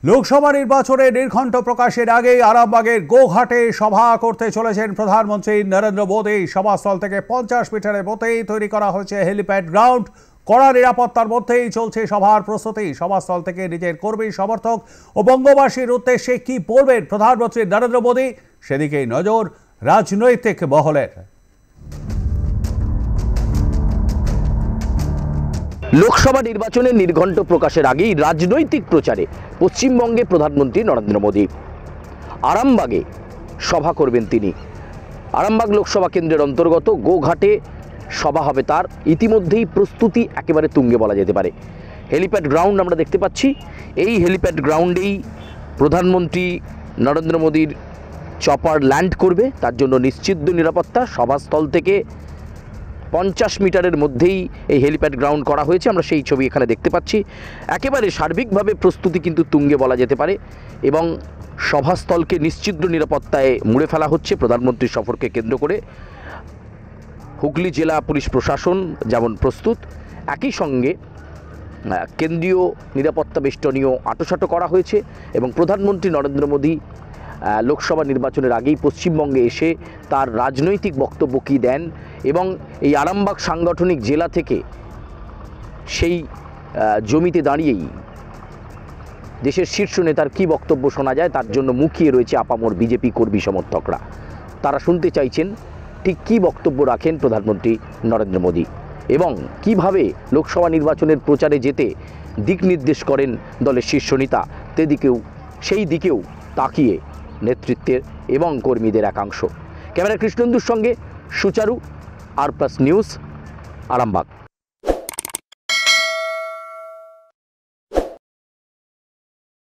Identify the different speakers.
Speaker 1: লোকসভা নির্বাচনে নির্ঘণ্ট প্রকাশের আগেই আরামবাগের গোঘাটে সভা করতে চলেছেন প্রধানমন্ত্রী নরেন্দ্র মোদী। সভাস্থল থেকে 50 মিটারের মধ্যেই তৈরি করা হয়েছে হেলিপ্যাড গ্রাউন্ড। কড়া নিরাপত্তার মধ্যেই চলছে সভার প্রস্তুতি। সভাস্থল থেকে নিজের কর্মী সমর্থক ও বঙ্গবাসীর উদ্দেশ্যে কি বলবেন প্রধানমন্ত্রী নরেন্দ্র মোদী, সেদিকেই নজর রাজনৈতিক মহলের।
Speaker 2: লোকসভা নির্বাচনে নির্ঘণ্ট প্রকাশের আগেই রাজনৈতিক প্রচারে পশ্চিমবঙ্গে প্রধানমন্ত্রী নরেন্দ্র মোদী। আরামবাগে সভা করবেন তিনি। আরামবাগ লোকসভা কেন্দ্রের অন্তর্গত গোঘাটে সভা হবে তার। ইতিমধ্যেই প্রস্তুতি একেবারে তুঙ্গে বলা যেতে পারে। হেলিপ্যাড গ্রাউন্ড আমরা দেখতে পাচ্ছি। এই হেলিপ্যাড গ্রাউন্ডেই প্রধানমন্ত্রী নরেন্দ্র মোদীর চপার ল্যান্ড করবে। তার জন্য নিশ্চিত নিরাপত্তা। সভাস্থল থেকে 50 মিটারের মধ্যেই এই হেলিপ্যাড গ্রাউন্ড করা হয়েছে। আমরা সেই ছবি এখানে দেখতে পাচ্ছি। একেবারে সার্বিকভাবে প্রস্তুতি কিন্তু তুঙ্গে বলা যেতে পারে এবং সভাস্থলকে নিশ্চিত নিরাপত্তায় মুড়ে ফেলা হচ্ছে প্রধানমন্ত্রীর সফরকে কেন্দ্র করে। হুগলি জেলা পুলিশ প্রশাসন যেমন প্রস্তুত, একই সঙ্গে কেন্দ্রীয় নিরাপত্তা বেষ্টনীও আঁটোসাঁটো করা হয়েছে এবং প্রধানমন্ত্রী নরেন্দ্র মোদী লোকসভা নির্বাচনের আগেই পশ্চিমবঙ্গে এসে তার রাজনৈতিক বক্তব্য কী দেন এবং এই আরামবাগ সাংগঠনিক জেলা থেকে সেই জমিতে দাঁড়িয়েই দেশের শীর্ষ নেতার কী বক্তব্য শোনা যায় তার জন্য মুখিয়ে রয়েছে আপামর বিজেপি কর্মী সমর্থকরা। তারা শুনতে চাইছেন ঠিক কী বক্তব্য রাখেন প্রধানমন্ত্রী নরেন্দ্র মোদী এবং কিভাবে লোকসভা নির্বাচনের প্রচারে যেতে দিক নির্দেশ করেন দলের শীর্ষ নেতা। সেই দিকেও তাকিয়ে নেতৃত্বের এবং কর্মীদের একাংশ। ক্যামেরা কৃষ্ণেন্দুর সঙ্গে সুচারু, আর প্লাস নিউজ, আরামবাগ।